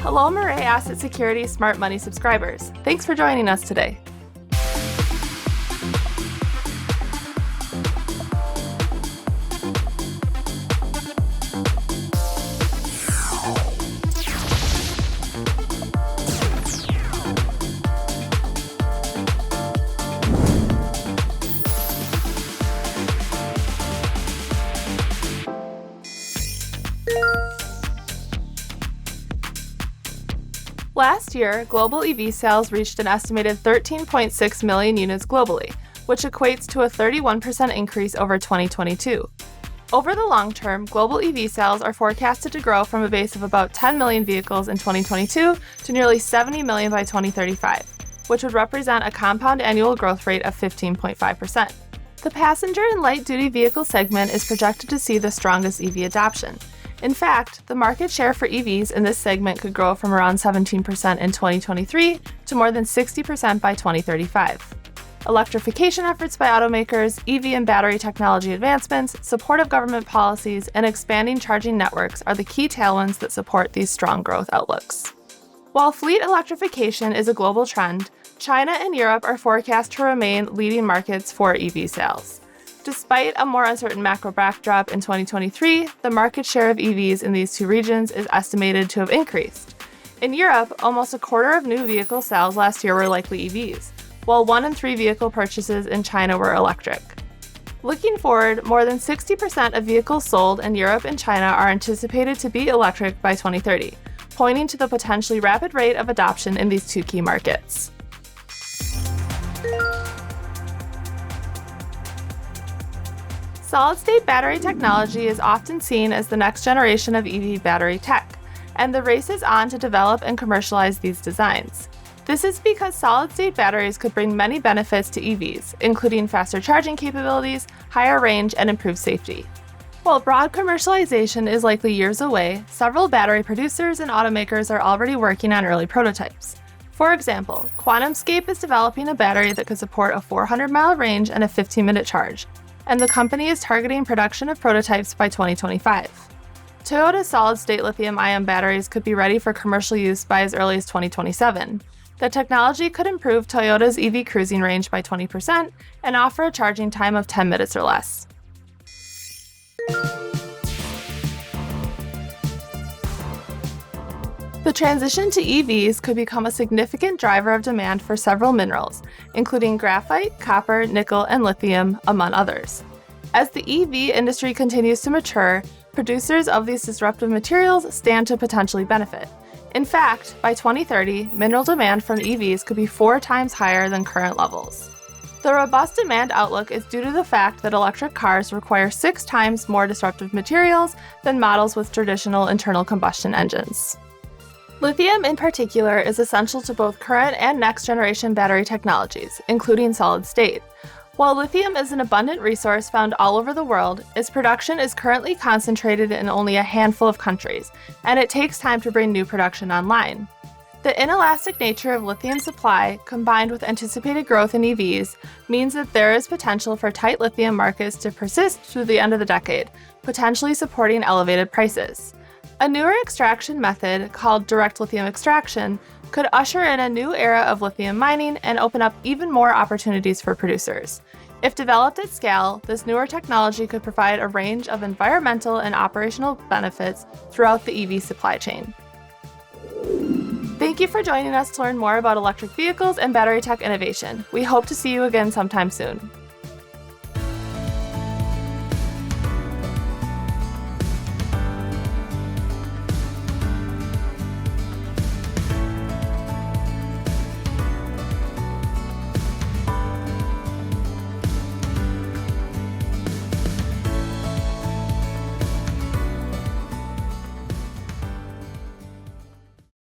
Hello, Mirae Asset Security Smart Money subscribers. Thanks for joining us today. Last year, global EV sales reached an estimated 13.6 million units globally, which equates to a 31% increase over 2022. Over the long term, global EV sales are forecasted to grow from a base of about 10 million vehicles in 2022 to nearly 70 million by 2035, which would represent a compound annual growth rate of 15.5%. The passenger and light-duty vehicle segment is projected to see the strongest EV adoption. In fact, the market share for EVs in this segment could grow from around 17% in 2023 to more than 60% by 2035. Electrification efforts by automakers, EV and battery technology advancements, supportive government policies, and expanding charging networks are the key tailwinds that support these strong growth outlooks. While fleet electrification is a global trend, China and Europe are forecast to remain leading markets for EV sales. Despite a more uncertain macro backdrop in 2023, the market share of EVs in these two regions is estimated to have increased. In Europe, almost a quarter of new vehicle sales last year were likely EVs, while 1 in 3 vehicle purchases in China were electric. Looking forward, more than 60% of vehicles sold in Europe and China are anticipated to be electric by 2030, pointing to the potentially rapid rate of adoption in these two key markets. Solid-state battery technology is often seen as the next generation of EV battery tech, and the race is on to develop and commercialize these designs. This is because solid-state batteries could bring many benefits to EVs, including faster charging capabilities, higher range, and improved safety. While broad commercialization is likely years away, several battery producers and automakers are already working on early prototypes. For example, QuantumScape is developing a battery that could support a 400-mile range and a 15-minute charge, and the company is targeting production of prototypes by 2025. Toyota's solid-state lithium-ion batteries could be ready for commercial use by as early as 2027. The technology could improve Toyota's EV cruising range by 20% and offer a charging time of 10 minutes or less. The transition to EVs could become a significant driver of demand for several minerals, including graphite, copper, nickel, and lithium, among others. As the EV industry continues to mature, producers of these disruptive materials stand to potentially benefit. In fact, by 2030, mineral demand from EVs could be 4 times higher than current levels. The robust demand outlook is due to the fact that electric cars require 6 times more disruptive materials than models with traditional internal combustion engines. Lithium in particular is essential to both current and next-generation battery technologies, including solid-state. While lithium is an abundant resource found all over the world, its production is currently concentrated in only a handful of countries, and it takes time to bring new production online. The inelastic nature of lithium supply, combined with anticipated growth in EVs, means that there is potential for tight lithium markets to persist through the end of the decade, potentially supporting elevated prices. A newer extraction method, called direct lithium extraction, could usher in a new era of lithium mining and open up even more opportunities for producers. If developed at scale, this newer technology could provide a range of environmental and operational benefits throughout the EV supply chain. Thank you for joining us to learn more about electric vehicles and battery tech innovation. We hope to see you again sometime soon.